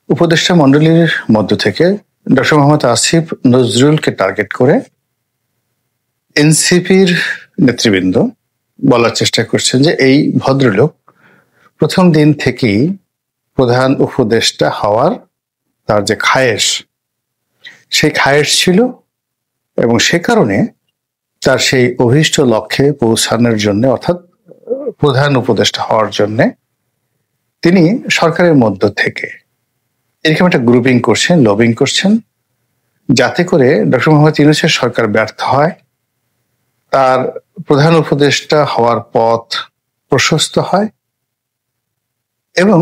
উপদেষ্টা মণ্ডলীর মধ্য থেকে ডক্টর মোহাম্মদ আসিফ নজরুলকে টার্গেট করে এনসিপির নেতৃবৃন্দ বলার চেষ্টা করছেন যে এই ভদ্রলোক প্রথম দিন থেকেই প্রধান উপদেষ্টা হওয়ার তার যে খায়েশ, সেই খায়েশ ছিল এবং সে কারণে তার সেই অভীষ্ট লক্ষ্যে পৌঁছানোর জন্য, অর্থাৎ প্রধান উপদেষ্টা হওয়ার জন্য তিনি সরকারের মধ্য থেকে এরকম একটা গ্রুপিং করছেন, লবিং করছেন, যাতে করে ডক্টর মোহাম্মদ ইউনূসের সরকার ব্যর্থ হয়, তার প্রধান উপদেষ্টা হওয়ার পথ প্রশস্ত হয় এবং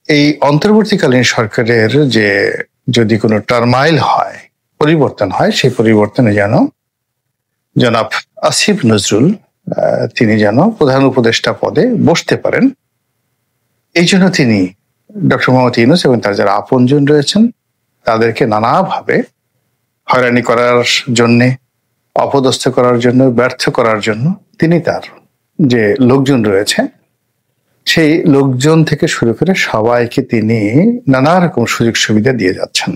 এই অন্তর্বর্তীকালীন সরকারের যে যদি কোনো টার্মাইল হয়, পরিবর্তন হয়, সেই পরিবর্তনে যেন জনাব আসিফ নজরুল তিনি যেন প্রধান উপদেষ্টা পদে বসতে পারেন। এই জন্য তিনি ডক্টর মোহাম্মদ ইউনূস এবং তার যারা আপনজন রয়েছেন তাদেরকে নানাভাবে হয়রানি করার জন্যে, অপদস্থ করার জন্য, ব্যর্থ করার জন্য তিনি তার যে লোকজন রয়েছে সেই লোকজন থেকে শুরু করে সবাইকে তিনি নানা রকম সুযোগ সুবিধা দিয়ে যাচ্ছেন।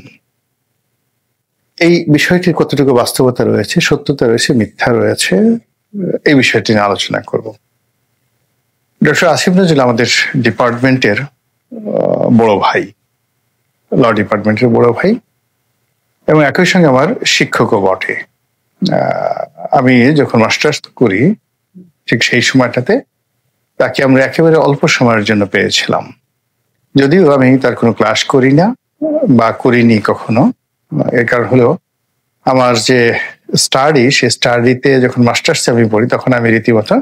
এই বিষয়টির কতটুকু বাস্তবতা রয়েছে, সত্যতা রয়েছে, মিথ্যা রয়েছে, এই বিষয়টি নিয়ে আলোচনা করব। ডক্টর আসিফ নজরুল আমাদের ডিপার্টমেন্টের বড় ভাই, ল ডিপার্টমেন্টের বড় ভাই এবং একই সঙ্গে আমার শিক্ষকও বটে। আমি যখন মাস্টার্স করি ঠিক সেই সময়টাতে তাকে আমরা একেবারে অল্প সময়ের জন্য পেয়েছিলাম, যদিও আমি তার কোনো ক্লাস করি না বা করিনি কখনো। এর কারণ হলো আমার যে স্টাডি, সে স্টাডিতে যখন মাস্টার্সে আমি পড়ি তখন আমি রীতিমতো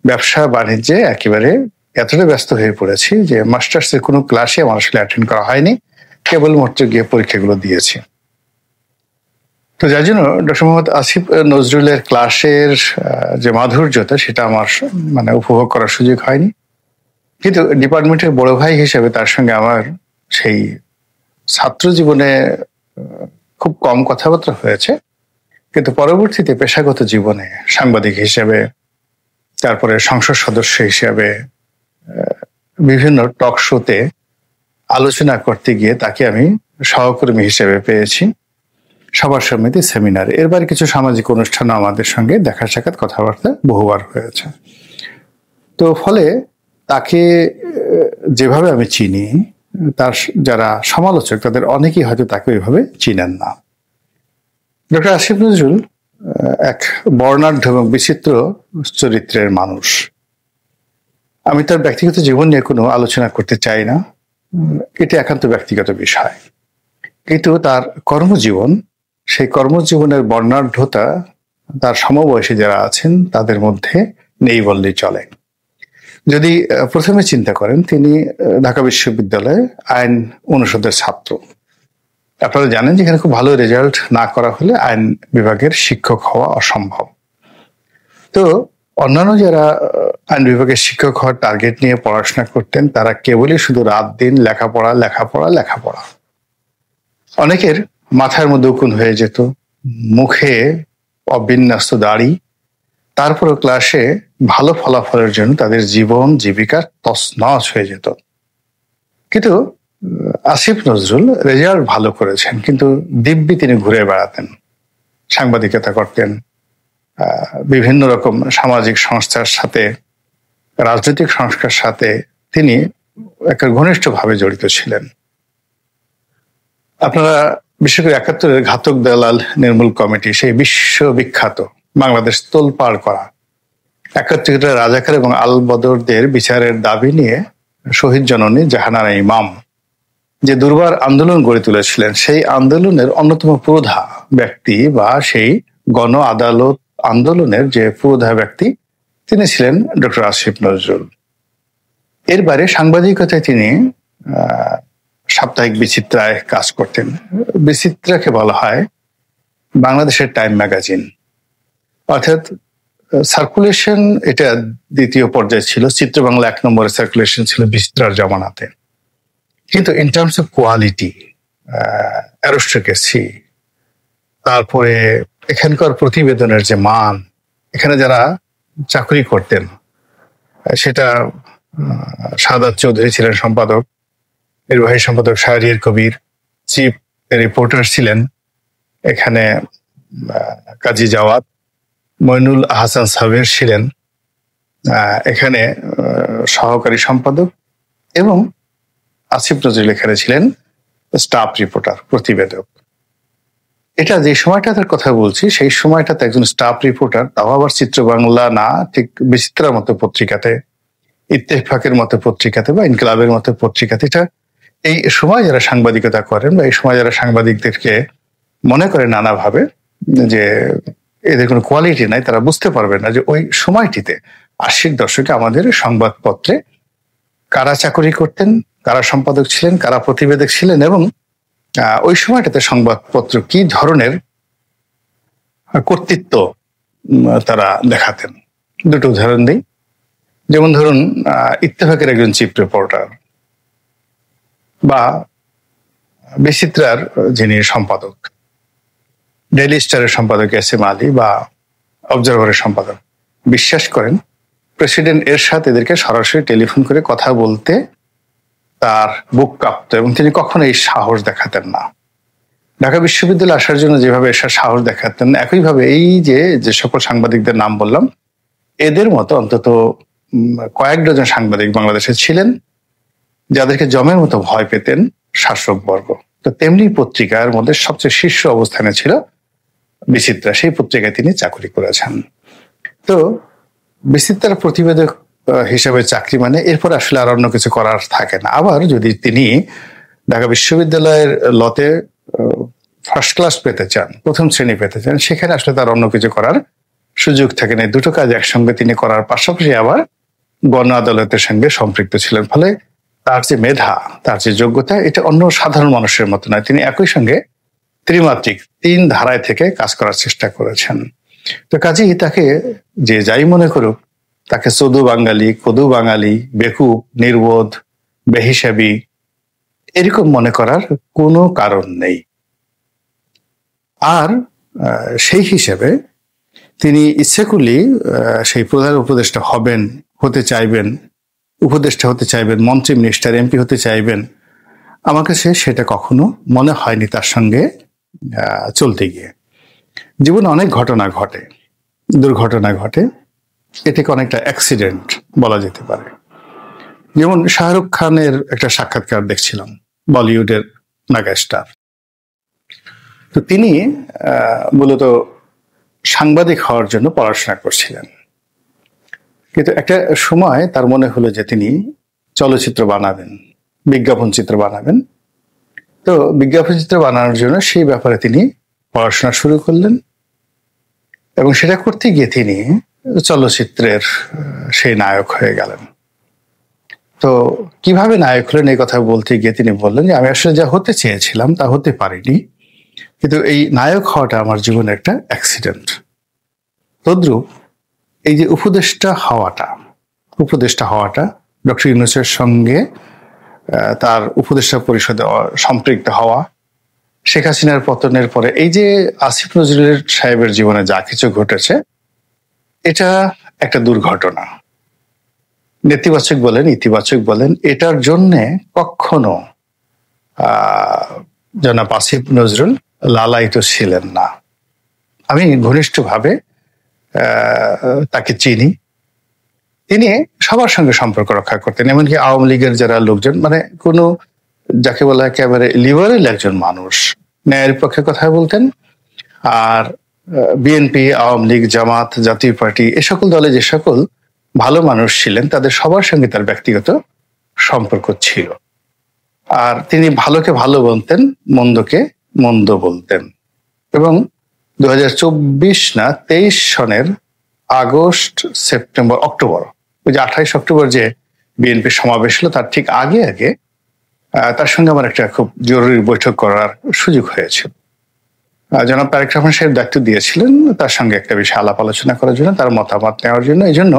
ব্যবসা বাণিজ্যে একেবারে এতটা ব্যস্ত হয়ে পড়েছি যে মাস্টার্সের কোনো ক্লাসে আমার আসলে অ্যাটেন্ড করা হয়নি, কেবলমাত্র গিয়ে পরীক্ষাগুলো দিয়েছি। তো যার জন্য ডক্টর মোহাম্মদ আসিফ নজরুলের ক্লাসের যে মাধুর্যতা সেটা আমার উপভোগ করার সুযোগ হয়নি। কিন্তু ডিপার্টমেন্টের বড় ভাই হিসেবে তার সঙ্গে আমার সেই ছাত্র জীবনে খুব কম কথাবার্তা হয়েছে, কিন্তু পরবর্তীতে পেশাগত জীবনে সাংবাদিক হিসেবে, তারপরে সংসদ সদস্য হিসেবে বিভিন্ন টক শোতে আলোচনা করতে গিয়ে তাকে আমি সহকর্মী হিসেবে পেয়েছি, সবার সমিতি, সেমিনার, এর বাইরে কিছু সামাজিক অনুষ্ঠানও আমাদের সঙ্গে দেখা সাক্ষাৎ কথাবার্তা বহুবার হয়েছে। তো ফলে তাকে যেভাবে আমি চিনি, তার যারা সমালোচক তাদের অনেকেই হয়তো তাকে ওইভাবে চিনেন না। ডক্টর আসিফ নজরুল এক বর্ণাঢ্য এবং বিচিত্র চরিত্রের মানুষ। আমি তার ব্যক্তিগত জীবন নিয়ে কোনো আলোচনা করতে চাই না, এটা একান্ত ব্যক্তিগত বিষয়। কিন্তু তার কর্মজীবন, সেই কর্মজীবনের বর্ণাঢ্যতা তার সমবয়সী যারা আছেন তাদের মধ্যে নেই বললেই চলে। যদি প্রথমে চিন্তা করেন, তিনি ঢাকা বিশ্ববিদ্যালয়ে আইন অনুষদের ছাত্র। আপনারা জানেন যে এখানে খুব ভালো রেজাল্ট না করা হলে আইন বিভাগের শিক্ষক হওয়া অসম্ভব। তো অন্যান্য যারা আইন বিভাগের শিক্ষক হওয়ার টার্গেট নিয়ে পড়াশোনা করতেন তারা কেবলই শুধু রাত দিন লেখাপড়া লেখাপড়া লেখাপড়া। অনেকের মাথার মধ্যে উকুন হয়ে যেত, মুখে অবিন্যস্ত দাড়ি, তারপরও ক্লাসে ভালো ফলাফলের জন্য তাদের জীবন জীবিকা তছনছ হয়ে যেত। কিন্তু আসিফ নজরুল রেজাল্ট ভালো করেছেন, কিন্তু দিব্যি তিনি ঘুরে বেড়াতেন, সাংবাদিকতা করতেন, বিভিন্ন রকম সামাজিক সংস্থার সাথে, রাজনৈতিক সংস্কার সাথে তিনি একটা ঘনিষ্ঠভাবে জড়িত ছিলেন। আপনারা বিশেষ করে ৭১-এর ঘাতক দালাল নির্মূল কমিটি, সেই বিশ্ববিখ্যাত বাংলাদেশ তোলপাড় করা ৭১-এর রাজাকার এবং আল বদরদের বিচারের দাবি নিয়ে শহীদ জননী জাহানারা ইমাম যে দুর্বার আন্দোলন গড়ে তুলেছিলেন, সেই আন্দোলনের অন্যতম পুরোধা ব্যক্তি বা সেই গণ আদালত আন্দোলনের যে পুরোধা ব্যক্তি তিনি ছিলেন ডক্টর আসিফ নজরুল। এর বাইরে সাংবাদিকতায় তিনি সাপ্তাহিক বিচিত্রায় কাজ করতেন। বিচিত্রাকে বলা হয় বাংলাদেশের টাইম ম্যাগাজিন, অর্থাৎ সার্কুলেশন এটা দ্বিতীয় পর্যায়ে ছিল, চিত্র বাংলা ১ নম্বরে সার্কুলেশন ছিল বিচিত্রার জমানাতে। কিন্তু ইন টার্মস অফ কোয়ালিটি, অ্যারোস্ট্রাকেসি, তারপরে এখানকার প্রতিবেদনের যে মান, এখানে যারা চাকরি করতেন, সেটা সাদাত চৌধুরী ছিলেন সম্পাদক, নির্বাহী সম্পাদক শাহরিয়ার কবির, চিফ রিপোর্টার ছিলেন এখানে কাজী জাওয়াত, মইনুল আহসান সাবের ছিলেন এখানে সহকারী সম্পাদক, এবং আসিফ নজরুল এখানে ছিলেন স্টাফ রিপোর্টার, প্রতিবেদক। এটা যে সময়টার কথা বলছি, সেই সময়টাতে একজন স্টাফ রিপোর্টার, তাও আবার চিত্র বাংলা না, ঠিক বিচিত্রার মতো পত্রিকাতে, ইত্তেফাকের মতো পত্রিকাতে বা ইনকিলাবের মতো পত্রিকাতে, এটা এই সময় যারা সাংবাদিকতা করেন বা এই সময় যারা সাংবাদিকদেরকে মনে করেন নানাভাবে যে এদের কোনো কোয়ালিটি নাই, তারা বুঝতে পারবেন না যে ওই সময়টিতে 80-র দশকে আমাদের সংবাদপত্রে কারা চাকরি করতেন, কারা সম্পাদক ছিলেন, কারা প্রতিবেদক ছিলেন, এবং ওই সময়টাতে সংবাদপত্র কি ধরনের কর্তৃত্ব তারা দেখাতেন। দুটো উদাহরণ দিই। যেমন ধরুন, ইত্তেফাকের একজন চিফ রিপোর্টার বা বিচিত্রার যিনি সম্পাদক, ডেইলি স্টারের সম্পাদক এস.এম. আলী বা অবজারভারের সম্পাদক, বিশ্বাস করেন প্রেসিডেন্ট এরশাদ এদেরকে সরাসরি টেলিফোন করে কথা বলতে তার বুক কাঁপত, এবং তিনি কখনো এই সাহস দেখাতেন না। ঢাকা বিশ্ববিদ্যালয়ে আসার জন্য যেভাবে এরশাদ সাহস দেখাতেন, একইভাবে এই যে সকল সাংবাদিকদের নাম বললাম, এদের মতো অন্তত কয়েক ডজন সাংবাদিক বাংলাদেশে ছিলেন যাদেরকে জমের মতো ভয় পেতেন শাসকবর্গ। তো তেমনি পত্রিকার মধ্যে সবচেয়ে শীর্ষ অবস্থানে ছিল বিচিত্রা, সেই পত্রিকায় তিনি চাকরি করেছেন। তো বিচিত্রার প্রতিবেদক হিসেবে চাকরি মানে এরপর আসলে আর অন্য কিছু করার থাকে না। আবার যদি তিনি ঢাকা বিশ্ববিদ্যালয়ের লতে ফার্স্ট ক্লাস পেতে চান, প্রথম শ্রেণী পেতে চান, সেখানে আসলে তার অন্য কিছু করার সুযোগ থাকে না। দুটো কাজ একসঙ্গে তিনি করার পাশাপাশি আবার গণ আদালতের সঙ্গে সম্পৃক্ত ছিলেন, ফলে তার যে মেধা, তার যে যোগ্যতা, এটা অন্য সাধারণ মানুষের মতো নয়। তিনি একই সঙ্গে ত্রিমাত্রিক, 3 ধারায় থেকে কাজ করার চেষ্টা করেছেন। তো কাজেই তাকে যে যাই মনে করুক, তাকে চদু বাঙালি, কদু বাঙালি, বেকুব, নির্বোধ, বেহিসাবি এরকম মনে করার কোনো কারণ নেই। আর সেই হিসেবে তিনি ইচ্ছে করলেই সেই প্রধান উপদেষ্টা হবেন, হতে চাইবেন, উপদেষ্টা হতে চাইবেন, মন্ত্রী, মিনিস্টার, এমপি হতে চাইবেন। আমার কাছে সেটা কখনো মনে হয়নি তার সঙ্গে চলতে গিয়ে। জীবনে অনেক ঘটনা ঘটে, দুর্ঘটনা ঘটে, এটাকে অনেকটা অ্যাক্সিডেন্ট বলা যেতে পারে। যেমন শাহরুখ খানের একটা সাক্ষাৎকার দেখছিলাম, বলিউডের মেগা স্টার। তো তিনি মূলত সাংবাদিক হওয়ার জন্য পড়াশোনা করছিলেন, কিন্তু একটা সময় তার মনে হলো যে তিনি চলচ্চিত্র বানাবেন, বিজ্ঞাপন চিত্র বানাবেন। তো বিজ্ঞাপন চিত্র বানানোর জন্য সেই ব্যাপারে তিনি পড়াশোনা শুরু করলেন, এবং সেটা করতে গিয়ে তিনি চলচ্চিত্রের সেই নায়ক হয়ে গেলেন। তো কিভাবে নায়ক হলেন এই কথা বলতে গিয়ে তিনি বললেন যে আমি আসলে যা হতে চেয়েছিলাম তা হতে পারিনি, কিন্তু এই নায়ক হওয়াটা আমার জীবনে একটা অ্যাক্সিডেন্ট। তদ্রূপ এই যে উপদেষ্টা হওয়াটা, ডক্টর ইউনূসের সঙ্গে তার উপদেষ্টা পরিষদে সম্পৃক্ত হওয়া, শেখ হাসিনার পতনের পরে এই যে আসিফ নজরুল সাহেবের জীবনে যা কিছু ঘটেছে, এটা একটা দুর্ঘটনা। নেতিবাচক বলেন, ইতিবাচক বলেন, এটার জন্যে কখনো জনাব আসিফ নজরুল লালায়িত ছিলেন না। আমি ঘনিষ্ঠভাবে তাকে চিনি। তিনি সবার সঙ্গে সম্পর্ক রক্ষা করতেন, এমনকি আওয়ামী লীগের যারা লোকজন, মানে কোনো যাকে বলা একেবারে লিবারেল একজন মানুষ, ন্যায়ের পক্ষে কথা বলতেন। আর বিএনপি, আওয়ামী লীগ, জামাত, জাতীয় পার্টি, এ সকল দলে যে সকল ভালো মানুষ ছিলেন তাদের সবার সঙ্গে তার ব্যক্তিগত সম্পর্ক ছিল। আর তিনি ভালোকে ভালো বলতেন, মন্দকে মন্দ বলতেন। এবং 2024 না 23 সনের আগস্ট, সেপ্টেম্বর, অক্টোবর, ওই যে 28 অক্টোবর যে বিএনপির সমাবেশ হলো, তার ঠিক আগে আগে তার সঙ্গে আমার একটা খুব জরুরি বৈঠক করার সুযোগ হয়েছিল। জনাব তারেক রহমান সাহেব দায়িত্ব দিয়েছিলেন তার সঙ্গে একটা বিষয়ে আলাপ আলোচনা করার জন্য, তার মতামত নেওয়ার জন্য। এই জন্য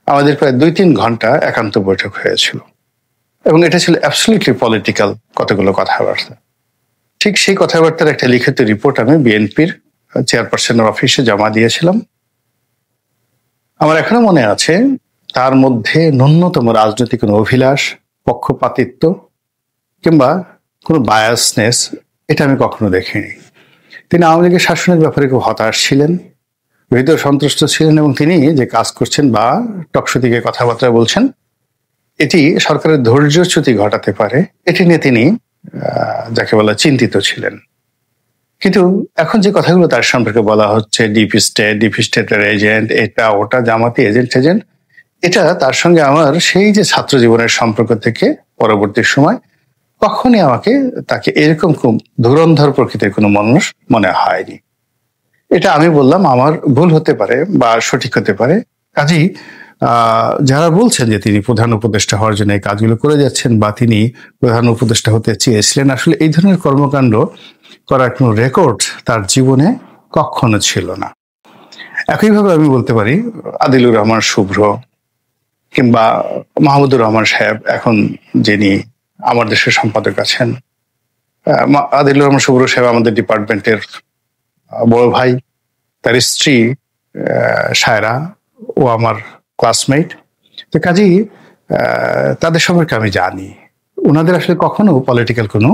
আমাদের প্রায় 2-3 ঘন্টা একান্ত বৈঠক হয়েছিল, এবং এটা ছিল অ্যাবসলিউটলি পলিটিক্যাল কতগুলো কথাবার্তা। ঠিক সেই কথাবার্তার একটা লিখিত রিপোর্ট আমি বিএনপির চেয়ারপারসনের অফিসে জমা দিয়েছিলাম। আমার এখনো মনে আছে তার মধ্যে ন্যূনতম রাজনৈতিক কোনো অভিলাষ, পক্ষপাতিত্ব কিংবা কোনো বায়াসনেস, এটা আমি কখনো দেখিনি। তিনি আওয়ামী লীগের শাসনের ব্যাপারে খুব হতাশ ছিলেন, হৃদয় সন্তুষ্ট ছিলেন, এবং তিনি যে কাজ করছেন বা টকশো থেকে কথাবার্তা বলছেন, এটি সরকারের ধৈর্যচ্যুতি ঘটাতে পারে, এটি নিয়ে তিনি যাকে বলা চিন্তিত ছিলেন। কিন্তু এখন যে কথাগুলো তার সম্পর্কে বলা হচ্ছে, ডিপ স্টেটের এজেন্ট, এটা ওটা, জামাতি এজেন্ট, এটা তার সঙ্গে আমার সেই যে ছাত্র জীবনের সম্পর্ক থেকে পরবর্তী সময় কখনই আমাকে তাকে এরকম খুব ধুরন্ধর প্রকৃতির কোনো মানুষ মনে হয়নি। এটা আমি বললাম, আমার ভুল হতে পারে বা সঠিক হতে পারে। কাজেই যারা বলছেন যে তিনি প্রধান উপদেষ্টা হওয়ার জন্য এই কাজগুলো করে যাচ্ছেন বা তিনি প্রধান উপদেষ্টা হতে চেয়েছিলেন, আসলে এই ধরনের কর্মকাণ্ড করার কোনো রেকর্ড তার জীবনে কখনো ছিল না। একইভাবে আমি বলতে পারি আদিলুর রহমান শুভ্র কিংবা মাহমুদুর রহমান সাহেব, এখন যিনি আমার দেশের সম্পাদক আছেন। আদিলুর রহমান শুভ্র সাহেব আমাদের ডিপার্টমেন্টের বড় ভাই, তার স্ত্রী সায়রা ও আমার ক্লাসমেট। তো কাজেই তাদের সম্পর্কে আমি জানি, ওনাদের আসলে কখনো পলিটিক্যাল কোনো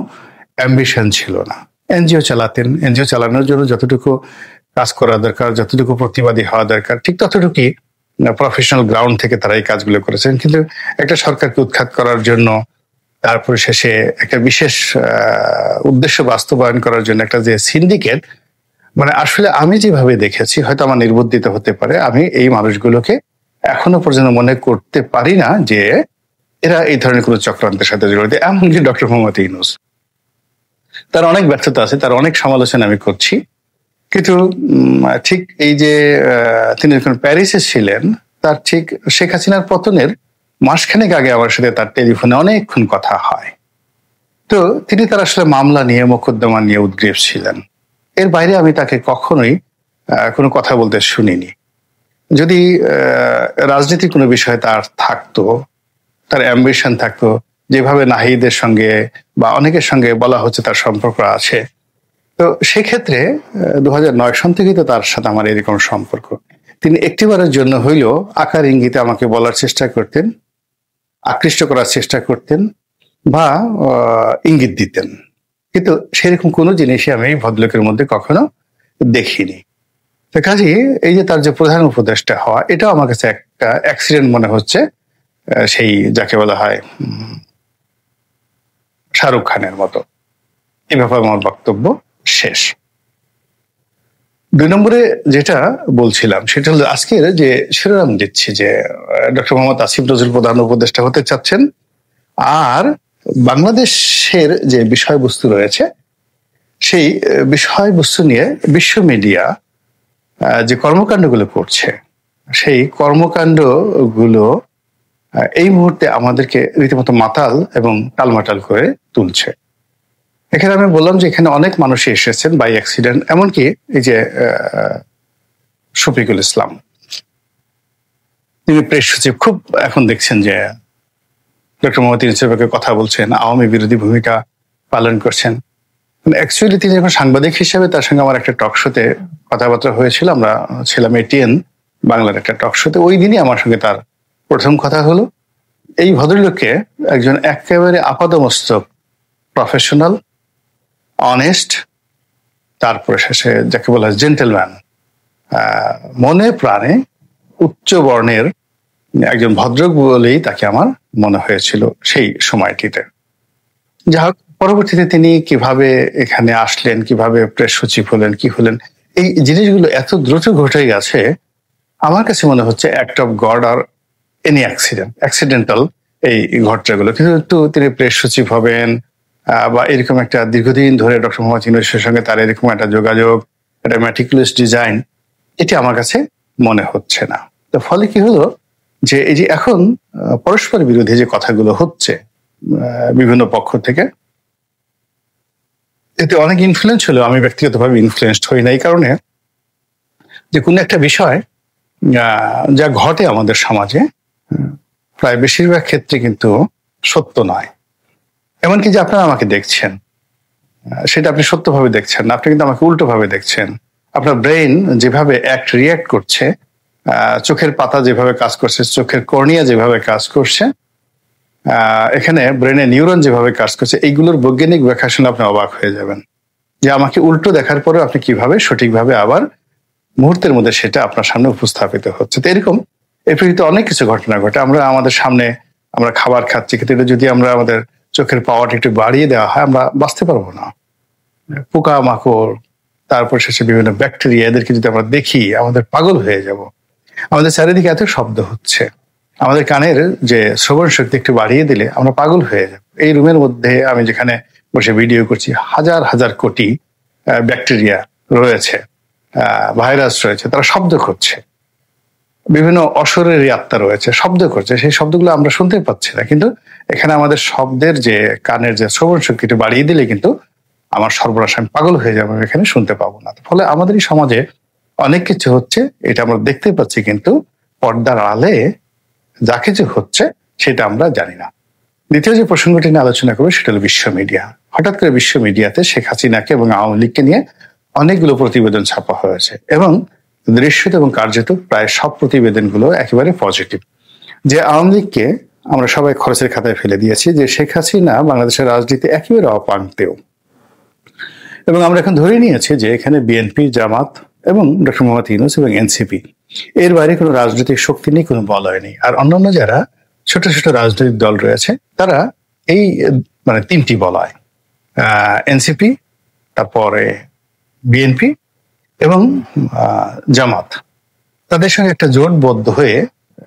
অ্যাম্বিশন ছিল না। এনজিও চালাতেন, এনজিও চালানোর জন্য যতটুকু কাজ করা দরকার, যতটুকু প্রতিবাদী হওয়া দরকার, ঠিক ততটুকুই প্রফেশনাল গ্রাউন্ড থেকে তারা এই কাজগুলো করেছেন। কিন্তু একটা সরকারকে উৎখাত করার জন্য, তারপরে শেষে একটা বিশেষ উদ্দেশ্য বাস্তবায়ন করার জন্য একটা যে সিন্ডিকেট, মানে আসলে আমি যেভাবে দেখেছি, হয়তো আমার নির্বুদ্ধিত হতে পারে, আমি এই মানুষগুলোকে এখনো পর্যন্ত মনে করতে পারি না যে এরা এই ধরনের কোনো চক্রান্তের সাথে জড়িত। এমনকি ডক্টর মোহাম্মদ ইউনূস, তার অনেক ব্যর্থতা আছে, তার অনেক সমালোচনা আমি করছি, কিন্তু ঠিক এই যে তিনি যখন প্যারিসে ছিলেন, তার ঠিক শেখ হাসিনার পতনের মাসখানেক আগে আমার সাথে তার টেলিফোনে অনেকক্ষণ কথা হয়। তো তিনি তার আসলে মামলা নিয়ে, মোকদ্দমা নিয়ে উদ্গ্রীব ছিলেন। এর বাইরে আমি তাকে কখনোই কোনো কথা বলতে শুনিনি। যদি রাজনীতির কোনো বিষয় তার থাকতো, তার অ্যাম্বিশন থাকতো, যেভাবে নাহিদের সঙ্গে বা অনেকের সঙ্গে বলা হচ্ছে তার সম্পর্ক আছে, তো সেক্ষেত্রে 2009 সন থেকেই তো তার সাথে আমার এরকম সম্পর্ক। তিনি একটিবারের জন্য হইলেও আকার ইঙ্গিতে আমাকে বলার চেষ্টা করতেন, আকৃষ্ট করার চেষ্টা করতেন বা ইঙ্গিত দিতেন, কিন্তু সেরকম কোনো জিনিসই আমি এই ভদ্রলোকের মধ্যে কখনো দেখিনি। তো কাজে এই যে তার যে প্রধান উপদেষ্টা হওয়া, এটাও আমার কাছে একটা অ্যাক্সিডেন্ট মনে হচ্ছে, সেই যাকে বলা হয় শাহরুখ খানের মতো। এই ব্যাপারে আমার বক্তব্য শেষ। 2 নম্বরে যেটা বলছিলাম সেটা হলো আজকের যে শিরোনাম দিচ্ছি যে ডক্টর মোহাম্মদ আসিফ নজরুল প্রধান উপদেষ্টা হতে চাচ্ছেন, আর বাংলাদেশের যে বিষয়বস্তু রয়েছে সেই বিষয়বস্তু নিয়ে বিশ্ব মিডিয়া যে কর্মকাণ্ডগুলো করছে, সেই কর্মকাণ্ডগুলো এই মুহূর্তে আমাদেরকে রীতিমতো মাতাল এবং টালমাটাল করে তুলছে। এখানে আমি বললাম যে এখানে অনেক মানুষই এসেছেন বাই অ্যাক্সিডেন্ট, এমনকি এই যে শফিকুল ইসলাম, তিনি প্রেস সচিব, খুব এখন দেখছেন যে ডক্টর মোহাম্মদ ইউনূসের পক্ষে কথা বলছেন, আওয়ামী বিরোধী ভূমিকা পালন করছেন। অ্যাকচুয়ালি তিনি যখন সাংবাদিক হিসেবে, তার সঙ্গে আমার একটা টক শোতে কথাবার্তা হয়েছিল, আমরা ছিলাম এটিএন বাংলার একটা টক শোতে, ওই দিনই আমার সঙ্গে তার প্রথম কথা হলো। এই ভদ্রলোককে একজন একেবারে আপাদমস্তক প্রফেশনাল, অনেস্ট, তারপরে শেষে যাকে বলা হয় জেন্টেলম্যান, মনে প্রাণে উচ্চ বর্ণের একজন ভদ্রলোক বলেই তাকে আমার মনে হয়েছিল সেই সময়টিতে। যা হোক, পরবর্তীতে তিনি কিভাবে এখানে আসলেন, কিভাবে প্রেস সচিব হলেন, কি হলেন, এই জিনিসগুলো এত দ্রুত ঘটে গেছে, আমার কাছে মনে হচ্ছে act of God or any accidental এই ঘটনাগুলো। কিন্তু তিনি প্রেস সচিব হবেন বা এরকম একটা দীর্ঘদিন ধরে ডক্টর মোহাম্মদ ইউনূসের সঙ্গে তার এরকম একটা যোগাযোগ, একটা ম্যাটিকুলাস ডিজাইন, এটি আমার কাছে মনে হচ্ছে না। তো ফলে কি হলো যে এই যে এখন পরস্পর বিরোধী যে কথাগুলো হচ্ছে বিভিন্ন পক্ষ থেকে, এতে অনেক ইনফ্লুয়েন্স হলো। আমি ব্যক্তিগতভাবে ইনফ্লুয়েন্সড হই না, এই কারণে যে কোনো একটা বিষয় যা ঘটে আমাদের সমাজে প্রায় বেশিরভাগ ক্ষেত্রে কিন্তু সত্য নয়। এমনকি যে আপনারা আমাকে দেখছেন, সেটা আপনি সত্যভাবে দেখছেন না, আপনি কিন্তু আমাকে উল্টোভাবে দেখছেন। আপনার ব্রেইন যেভাবে অ্যাক্ট রিয়াক্ট করছে, চোখের পাতা যেভাবে কাজ করছে, চোখের কর্নিয়া যেভাবে কাজ করছে, এখানে ব্রেনে নিউরন যেভাবে কাজ করছে, এইগুলোর বৈজ্ঞানিক ব্যাখ্যা শুনে আপনি অবাক হয়ে যাবেন যে আমাকে উল্টো দেখার পরেও আপনি কিভাবে সঠিকভাবে আবার মুহূর্তের মধ্যে সেটা আপনার সামনে উপস্থাপিত হচ্ছে। তো এরকম এই পৃথিবীতে অনেক কিছু ঘটনা ঘটে। আমরা আমাদের সামনে আমরা খাবার খাচ্ছি, কিন্তু এটা যদি আমরা আমাদের চোখের পাওয়ারটা একটু বাড়িয়ে দেওয়া হয়, আমরা বাঁচতে পারবো না। পোকা মাকড়, তারপর শেষে বিভিন্ন ব্যাকটেরিয়া, এদেরকে যদি আমরা দেখি আমাদের পাগল হয়ে যাব। আমাদের চারিদিকে এত শব্দ হচ্ছে, আমাদের কানের যে শ্রবণ শক্তি একটু বাড়িয়ে দিলে আমরা পাগল হয়ে যাব। এই রুমের মধ্যে আমি যেখানে বসে ভিডিও করছি, হাজার হাজার কোটি ব্যাকটেরিয়া রয়েছে, ভাইরাস রয়েছে, তারা শব্দ করছে। বিভিন্ন অশরীরী আত্মা রয়েছে, শব্দ করছে। সেই শব্দগুলো আমরা শুনতে পাচ্ছি না, কিন্তু এখানে আমাদের শব্দের যে কানের যে শ্রবণ শক্তিটা বাড়িয়ে দিলে কিন্তু আমার সর্বনাশ, আমি পাগল হয়ে যাবো, এখানে শুনতে পাবো না। ফলে আমাদের এই সমাজে অনেক কিছু হচ্ছে, এটা আমরা দেখতে পাচ্ছি, কিন্তু পর্দার আড়ালে যা কিছু হচ্ছে সেটা আমরা জানি না। দ্বিতীয় যে প্রসঙ্গটি নিয়ে আলোচনা করবো সেটা হলো বিশ্ব মিডিয়া। হঠাৎ করে বিশ্ব মিডিয়াতে শেখ হাসিনাকে এবং আওয়ামী লীগকে নিয়ে অনেকগুলো প্রতিবেদন ছাপা হয়েছে, এবং দৃশ্যত এবং কার্যত প্রায় সব প্রতিবেদনগুলো একেবারে পজিটিভ। যে আওয়ামী লীগকে আমরা সবাই খরচের খাতায় ফেলে দিয়েছি, যে শেখ হাসিনা বাংলাদেশের রাজনীতি একেবারে অপাঙ্ক্তেয়, এবং আমরা এখন ধরে নিয়েছি যে এখানে বিএনপি, জামাত এবং ডক্টর মোহাম্মদ ইউনূস এবং এনসিপি, এর বাইরে কোনো রাজনৈতিক শক্তি নেই, কোনো বলয় নেই। আর অন্যান্য যারা ছোট ছোট রাজনৈতিক দল রয়েছে, তারা এই মানে তিনটি বলয়, এনসিপি, তারপরে বিএনপি এবং জামাত, তাদের সঙ্গে একটা জোটবদ্ধ হয়ে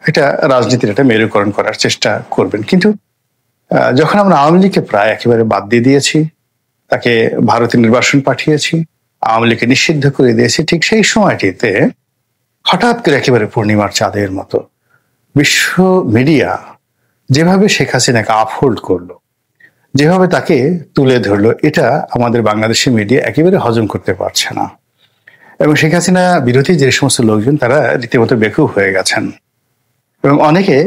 এটা রাজনীতির একটা মেরুকরণ করার চেষ্টা করবেন। কিন্তু যখন আমরা আওয়ামী লীগকে প্রায় একেবারে বাদ দিয়ে দিয়েছি, তাকে ভারতে নির্বাসন পাঠিয়েছি, আওয়ামী লীগকে নিষিদ্ধ করে দিয়েছি, ঠিক সেই সময়টিতে হঠাৎ করে একেবারে পূর্ণিমার চাঁদের মতো বিশ্ব মিডিয়া যেভাবে শেখ হাসিনাকে আপহোল্ড করলো, যেভাবে তাকে তুলে ধরলো, এটা আমাদের বাংলাদেশি মিডিয়া একেবারে হজম করতে পারছে না। এবং শেখ হাসিনা বিরোধী যে সমস্ত লোকজন, তারা রীতিমতো বেকুব হয়ে গেছেন, এবং অনেকে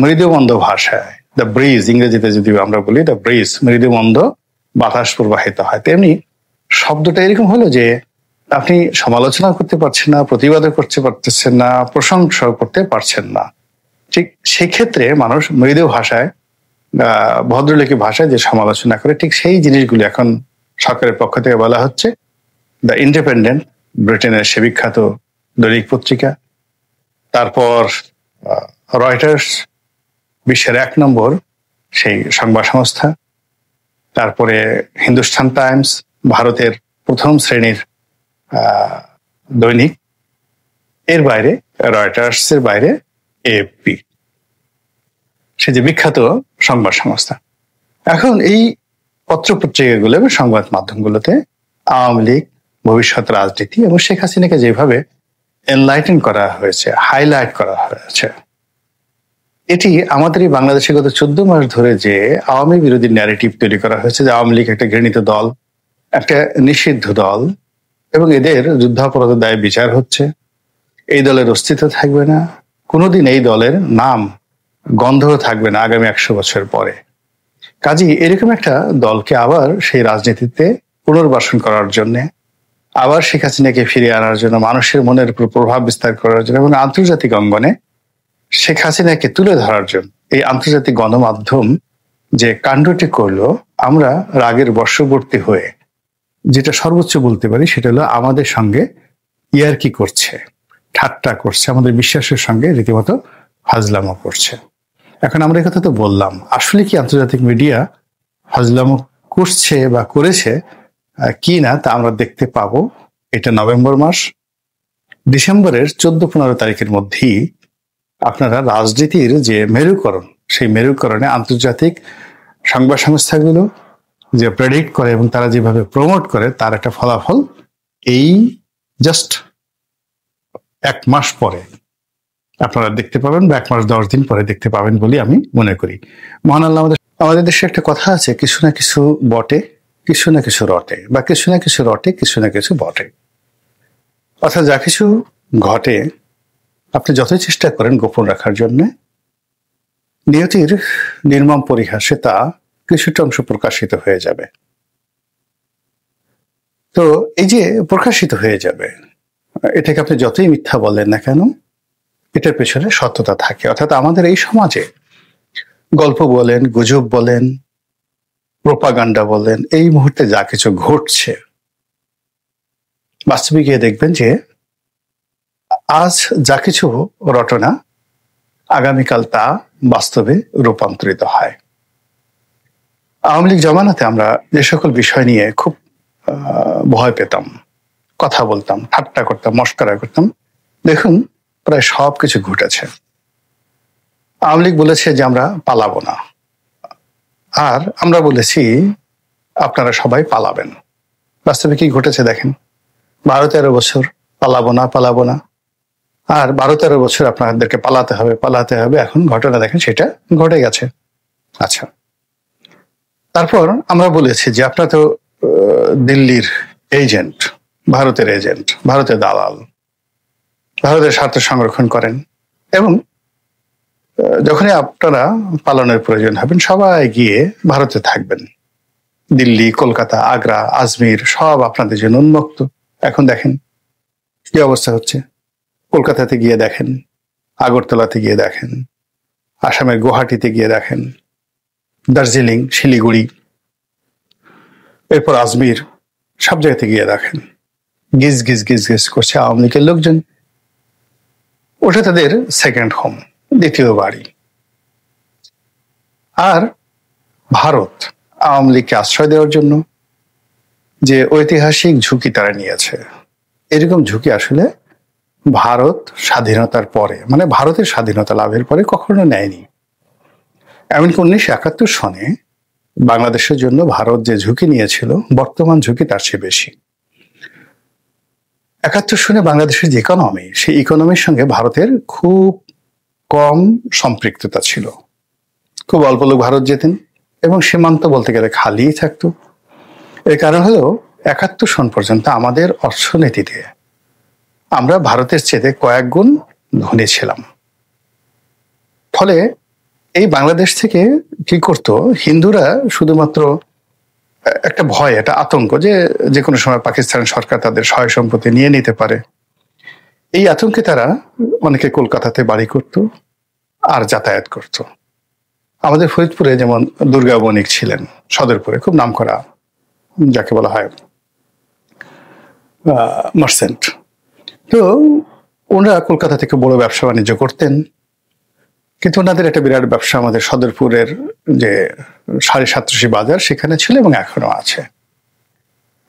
মৃদুমন্দ ভাষায়, দ্য ব্রিজ, ইংরেজিতে যদি আমরা বলি দ্য ব্রিজ, মৃদুমন্দ বাতাস প্রবাহিত হয়, তেমনি শব্দটা এরকম হলো যে আপনি সমালোচনা করতে পারছেন না, প্রতিবাদও করতে পারতেছেন না, প্রশংসা করতে পারছেন না। ঠিক সেক্ষেত্রে মানুষ মৃদু ভাষায়, ভদ্রলোকী ভাষায় যে সমালোচনা করে, ঠিক সেই জিনিসগুলো এখন সরকারের পক্ষ থেকে বলা হচ্ছে। দ্য ইন্ডিপেন্ডেন্ট, ব্রিটেনের সে বিখ্যাত দৈনিক পত্রিকা, তারপর রয়টার্স, বিশ্বের 1 নম্বর সেই সংবাদ সংস্থা, তারপরে হিন্দুস্তান টাইমস, ভারতের প্রথম শ্রেণীর দৈনিক, এর বাইরে রয়টার্সের বাইরে এএফপি, সে যে বিখ্যাত সংবাদ সংস্থা। এখন এই পত্রপত্রিকাগুলো এবং সংবাদ মাধ্যমগুলোতে আওয়ামী লীগ, ভবিষ্যৎ রাজনীতি এবং শেখ হাসিনাকে যেভাবে এনলাইটেন করা হয়েছে, হাইলাইট করা হয়েছে, এটি আমাদের এই বাংলাদেশে গত 14 মাস ধরে যে আওয়ামী বিরোধী ন্যারেটিভ তৈরি করা হয়েছে, যে আওয়ামী লীগ একটা ঘৃণিত দল, একটা নিষিদ্ধ দল, এবং এদের যুদ্ধাপরাধের দায়ে বিচার হচ্ছে, এই দলের অস্তিত্ব থাকবে না, কোনোদিন এই দলের নাম গন্ধ থাকবে না আগামী 100 বছর পরে। কাজী এরকম একটা দলকে আবার সেই রাজনীতিতে পুনর্বাসন করার জন্য, আবার শেখ হাসিনাকে ফিরিয়ে আনার জন্য, মানুষের মনের উপর প্রভাব বিস্তার করার জন্য এবং আন্তর্জাতিক অঙ্গনে শেখ হাসিনাকে তুলে ধরার জন্য এই আন্তর্জাতিক গণমাধ্যম যে কাণ্ডটি করলো, আমরা রাগের বশবর্তী হয়ে যেটা সর্বোচ্চ বলতে পারি সেটা হলো আমাদের সঙ্গে ইয়ার্কি করছে, ঠাট্টা করছে, আমাদের বিশ্বাসের সঙ্গে রীতিমতো ফাজলামো করছে। এখন আমরা এই কথা তো বললাম, আসলে কি আন্তর্জাতিক মিডিয়া ফাজলামো করছে বা করেছে কি না তা আমরা দেখতে পাবো। এটা নভেম্বর মাস, ডিসেম্বরের 14-15 তারিখের মধ্যেই আপনারা রাজনীতির যে মেরুকরণ, সেই মেরুকরণে আন্তর্জাতিক সংবাদ সংস্থাগুলো যে প্রেডিক্ট করে এবং তারা যেভাবে প্রমোট করে, তার একটা ফলাফল এই জাস্ট 1 মাস পরে আপনারা দেখতে পাবেন, বা 1 মাস 10 দিন পরে দেখতে পাবেন বলে আমি মনে করি। মহান আল্লাহ আমাদের দেশে একটা কথা আছে, কিছু না কিছু বটে, কিছু না কিছু রটে, বা কিছু না কিছু রটে, কিছু না কিছু বটে। অর্থাৎ যা কিছু ঘটে আপনি যতই চেষ্টা করেন গোপন রাখার জন্য, নিয়তির নির্মম পরিহাসে তা কিছুটা অংশ প্রকাশিত হয়ে যাবে। তো এই যে প্রকাশিত হয়ে যাবে, এটাকে আপনি যতই মিথ্যা বলেন না কেন, এটার পেছনে সত্যতা থাকে। অর্থাৎ আমাদের এই সমাজে গল্প বলেন, গুজব বলেন, প্রোপাগান্ডা বলেন, এই মুহূর্তে যা কিছু ঘটছে বাস্তবে গিয়ে দেখবেন যে আজ যা কিছু রটনা আগামীকাল তা বাস্তবে রূপান্তরিত হয়। আওয়ামী লীগ জমানাতে আমরা যে সকল বিষয় নিয়ে খুব ভয় পেতাম, কথা বলতাম, ঠাট্টা করতাম, মস্করা করতাম, দেখুন প্রায় সব কিছু ঘটেছে। আওয়ামী লীগ বলেছে যে আমরা পালাবো না, আর আমরা বলেছি আপনারা সবাই পালাবেন। বাস্তবে কি ঘটেছে দেখেন, 12-13 বছর পালাবো না পালাবো না, আর 12-13 বছর আপনাদেরকে পালাতে হবে। এখন ঘটনা দেখেন সেটা ঘটে গেছে। আচ্ছা, তারপর আমরা বলেছি যে আপনারা তো দিল্লির এজেন্ট, ভারতের এজেন্ট, ভারতের দালাল, ভারতের স্বার্থ সংরক্ষণ করেন, এবং যখনই আপনারা পালানোর প্রয়োজন হবেন সবাই গিয়ে ভারতে থাকবেন। দিল্লি, কলকাতা, আগ্রা, আজমির সব আপনাদের জন্য উন্মুক্ত। এখন দেখেন কি অবস্থা হচ্ছে। কলকাতাতে গিয়ে দেখেন, আগরতলাতে গিয়ে দেখেন, আসামের গুয়াহাটিতে গিয়ে দেখেন, দার্জিলিং, শিলিগুড়ি, এরপর আজমির, সব জায়গাতে গিয়ে দেখেন গিজ গিজ গিজ গিজ করছে আওয়ামী লীগের লোকজন। ওটা তাদের সেকেন্ড হোম, দ্বিতীয় বাড়ি। আর ভারত আওয়ামী লীগকে আশ্রয় দেওয়ার জন্য যে ঐতিহাসিক ঝুঁকি তারা নিয়েছে, এরকম ঝুঁকি আসলে ভারত স্বাধীনতার পরে, মানে ভারতের স্বাধীনতা লাভের পরে কখনো নেয়নি। এমনকি 1971 সনে বাংলাদেশের জন্য ভারত যে ঝুঁকি নিয়েছিল, বর্তমান ঝুঁকি তার চেয়ে বেশি। 71 সনে বাংলাদেশের যে ইকোনমি, সেই ইকোনমির সঙ্গে ভারতের খুব কম সম্পৃক্ততা ছিল। খুব অল্প লোক ভারত যেতেন এবং সীমান্ত বলতে গেলে খালিই থাকতো। এর কারণ হলো 71 সন পর্যন্ত আমাদের অর্থনীতিতে আমরা ভারতের চেয়ে কয়েক গুণ ধনী ছিলাম। ফলে এই বাংলাদেশ থেকে কি করতো, হিন্দুরা শুধুমাত্র একটা ভয়, একটা আতঙ্ক, যে কোনো সময় পাকিস্তান সরকার তাদের সহায় সম্পত্তি নিয়ে নিতে পারে। এই আতঙ্কে তারা অনেকে কলকাতাতে বাড়ি করত আর যাতায়াত করত। আমাদের ফরিদপুরে যেমন দুর্গা বণিক ছিলেন, সদরপুরে খুব নামকরা, যাকে বলা হয় মার্চেন্ট। তো ওনারা কলকাতা থেকে বড় ব্যবসা বাণিজ্য করতেন, কিন্তু ওনাদের একটা বিরাট ব্যবসা আমাদের সদরপুরের যে 7.5 বাজার সেখানে ছিল এবং এখনো আছে।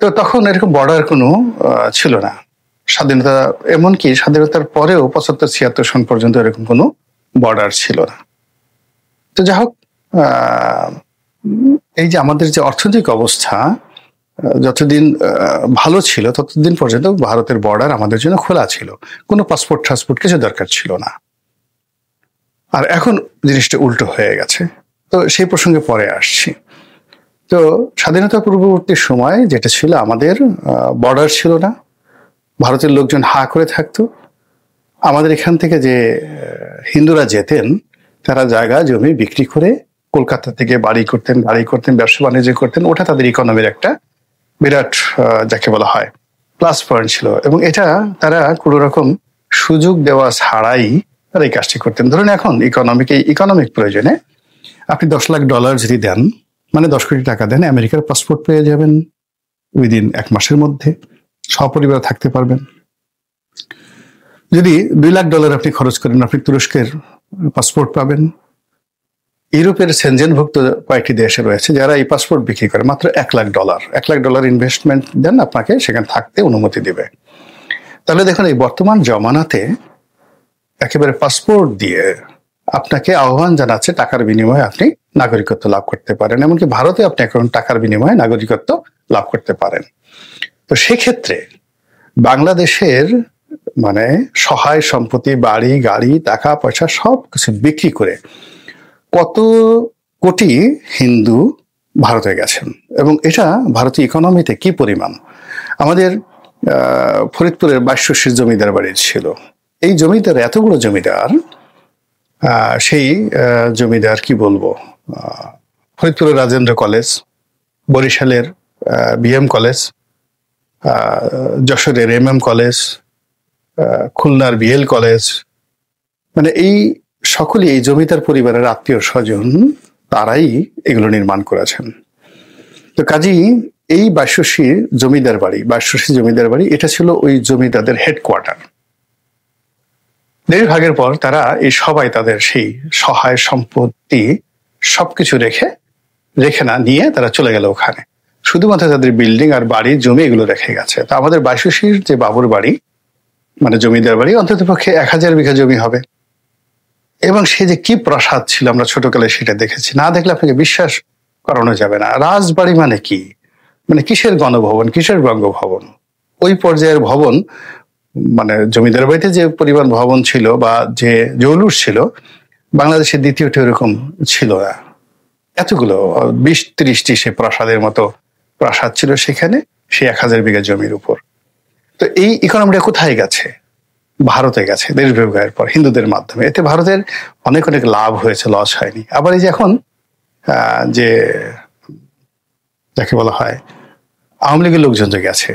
তো তখন এরকম বর্ডার কোনো ছিল না। স্বাধীনতা, এমনকি স্বাধীনতার পরেও 75-76 সন পর্যন্ত এরকম কোনো বর্ডার ছিল না। তো যাই হোক, এই যে আমাদের যে অর্থনৈতিক অবস্থা যতদিন ভালো ছিল ততদিন পর্যন্ত ভারতের বর্ডার আমাদের জন্য খোলা ছিল, কোনো পাসপোর্ট টাসপোর্ট কিছু দরকার ছিল না। আর এখন জিনিসটা উল্টো হয়ে গেছে। তো সেই প্রসঙ্গে পরে আসছি। তো স্বাধীনতা পূর্ববর্তী সময় যেটা ছিল, আমাদের বর্ডার ছিল না, ভারতের লোকজন হা করে থাকতো। আমাদের এখান থেকে যে হিন্দুরা যেতেন, তারা জায়গা জমি বিক্রি করে কলকাতা থেকে বাড়ি করতেন, ব্যবসা বাণিজ্য করতেন। ওটা তাদের ইকোনমির একটা বিরাট, যাকে বলা হয়, প্লাস পয়েন্ট ছিল, এবং এটা তারা কোনো রকম সুযোগ দেওয়া ছাড়াই তারা এই কাজটি করতেন। ধরুন এখন ইকোনমিক প্রয়োজনে আপনি $10 লাখ যদি দেন, মানে 10 কোটি টাকা দেন, আমেরিকার পাসপোর্ট পেয়ে যাবেন উইদিন 1 মাসের মধ্যে, সপরিবার থাকতে পারবেন। যদি $2 লাখ আপনি খরচ করেন, আপনি তুরস্কের পাসপোর্ট পাবেন। ইউরোপের সেনজেনভুক্ত কয়েকটি দেশে রয়েছে যারা এই পাসপোর্ট বিক্রি করে মাত্র $1 লাখ। $1 লাখ ইনভেস্টমেন্ট দেন, আপনাকে সেখানে থাকতে অনুমতি দিবে। তাহলে দেখুন, এই বর্তমান জমানাতে একেবারে পাসপোর্ট দিয়ে আপনাকে আহ্বান জানাচ্ছে টাকার বিনিময়ে আপনি নাগরিকত্ব লাভ করতে পারেন। এমনকি ভারতে আপনি এখন টাকার বিনিময়ে নাগরিকত্ব লাভ করতে পারেন। তো সেক্ষেত্রে বাংলাদেশের মানে সহায় সম্পত্তি, বাড়ি গাড়ি, টাকা পয়সা সব কিছু বিক্রি করে কত কোটি হিন্দু ভারতে গেছেন, এবং এটা ভারতীয় ইকোনমিতে কি পরিমাণ। আমাদের ফরিদপুরের 22 জমিদার বাড়ি ছিল। এই জমিদার, এতগুলো জমিদার, সেই জমিদার কি বলবো, ফরিদপুরের রাজেন্দ্র কলেজ, বরিশালের বিএম কলেজ, যশোরের MM কলেজ, খুলনার BL কলেজ, মানে এই সকলেই এই জমিদার পরিবারের আত্মীয় স্বজন, তারাই এগুলো নির্মাণ করেছেন। তো কাজেই এই 82 জমিদার বাড়ি এটা ছিল ওই জমিদারদের হেডকোয়ার্টার। দেড় ভাগের পর তারা এই সবাই তাদের সেই সহায় সম্পত্তি সবকিছু রেখে না নিয়ে তারা চলে গেল ওখানে, শুধুমাত্র তাদের বিল্ডিং আর বাড়ি জমি এগুলো রেখে গেছে। তো আমাদের 82 যে বাবুর বাড়ি মানে জমিদার বাড়ি অন্তত পক্ষে 1000 বিঘা জমি হবে, এবং সে যে কি প্রাসাদ ছিল আমরা ছোটকালে সেটা দেখেছি, না দেখলে আপনাকে বিশ্বাস করানো যাবে না। রাজবাড়ি মানে কি, মানে কিসের গণভবন, কিসের বঙ্গভবন, ওই পর্যায়ের ভবন। মানে জমিদার বাড়িতে যে পরিমাণ ভবন ছিল বা যে জৌলুস ছিল, বাংলাদেশের দ্বিতীয়টি এরকম ছিল না। এতগুলো 20-30টি সে প্রাসাদের মতো প্রাসাদ ছিল সেখানে, সে 1000 বিঘা জমির উপর। তো এই ইকোনমিটা কোথায় গেছে? ভারতে গেছে দেশ বিভাগের পর হিন্দুদের মাধ্যমে। এতে ভারতের অনেক অনেক লাভ হয়েছে, লস হয়নি। আবার এই যে এখন যে যাকে বলা হয় আওয়ামী লীগের লোকজন যে গেছে,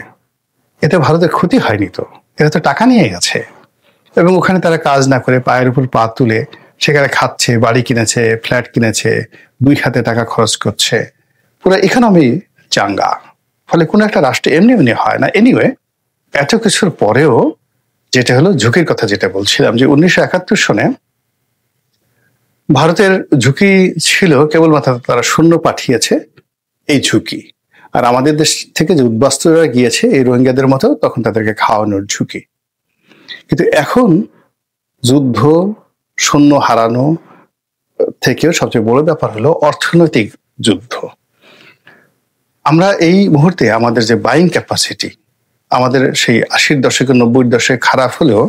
এতে ভারতের ক্ষতি হয়নি, তো এরা তো টাকা নিয়ে গেছে এবং ওখানে তারা কাজ না করে পায়ের উপর পা তুলে সেখানে খাচ্ছে, বাড়ি কিনেছে, ফ্ল্যাট কিনেছে, 2 হাতে টাকা খরচ করছে, পুরো ইকোনমি চাঙ্গা। ফলে কোনো একটা রাষ্ট্র এমনি এমনি হয় না। এনিওয়ে, এত কিছুর পরেও যেটা হলো ঝুঁকির কথা যেটা বলছিলাম, যে 1971 সনে ভারতের ঝুঁকি ছিল কেবলমাত্র তারা সৈন্য পাঠিয়েছে, এই ঝুঁকি। আর আমাদের দেশ থেকে যে উদ্বাস্তুরা গিয়েছে এই রোহিঙ্গাদের মতো, তখন তাদেরকে খাওয়ানোর ঝুঁকি। কিন্তু এখন যুদ্ধ, সৈন্য হারানো থেকেও সবচেয়ে বড় ব্যাপার হলো অর্থনৈতিক যুদ্ধ। আমরা এই মুহূর্তে আমাদের যে বাইং ক্যাপাসিটি, আমাদের সেই 80-র দশকে 90-র দশকে খারাপ হলেও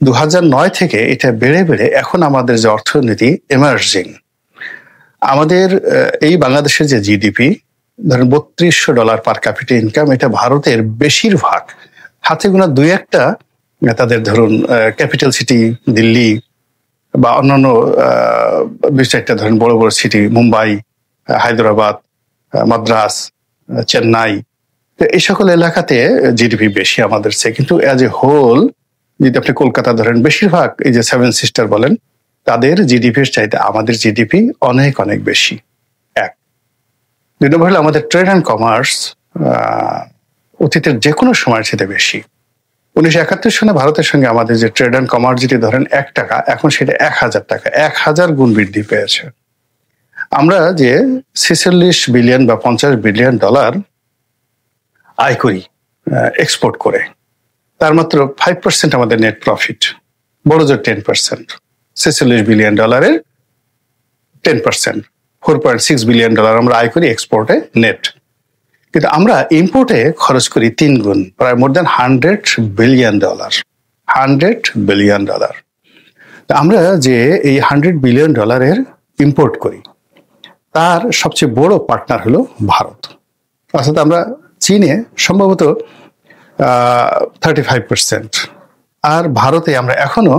2009 থেকে এটা বেড়ে বেড়ে এখন আমাদের যে অর্থনীতি এমার্জিং। আমাদের এই বাংলাদেশের যে জিডিপি ধরেন $3200 পার ক্যাপিটা ইনকাম, এটা ভারতের বেশিরভাগ হাতে গোনা 2-1টা তাদের ধরুন ক্যাপিটাল সিটি দিল্লি বা অন্যান্য 2-4টা ধরেন বড় বড় সিটি, মুম্বাই, হায়দ্রাবাদ, মাদ্রাস, চেন্নাই, তো এই সকল এলাকাতে জিডিপি বেশি আমাদের চেয়ে। কিন্তু অ্যাজ এ হোল যদি আপনি কলকাতা ধরেন, বেশিরভাগ এই যে 7 সিস্টার বলেন, তাদের জিডিপির চাইতে আমাদের জিডিপি অনেক অনেক বেশি। 1 2 নম্বর হলো আমাদের ট্রেড অ্যান্ড কমার্স অতীতের যে কোনো সময়ের সাথে বেশি। 1971 সনে ভারতের সঙ্গে আমাদের যে ট্রেড অ্যান্ড কমার্স যদি ধরেন 1 টাকা, এখন সেটা 1000 টাকা, 1000 গুণ বৃদ্ধি পেয়েছে। আমরা যে 46 বিলিয়ন বা $50 বিলিয়ন আয় করি এক্সপোর্ট করে, তার মাত্র 5% আমাদের নেট প্রফিট, বড় জোর 10%। 46 বিলিয়ন ডলারের 10%, $4.6 বিলিয়ন আমরা আয় করি এক্সপোর্টে নেট। কিন্তু আমরা ইম্পোর্টে খরচ করি 3 গুণ, প্রায় মোর দ্যান $100 বিলিয়ন। $100 বিলিয়ন। আমরা যে এই $100 বিলিয়ন ইম্পোর্ট করি, তার সবচেয়ে বড় পার্টনার হলো ভারত। অর্থাৎ আমরা চীনে সম্ভবত 35%, আর ভারতে আমরা এখনো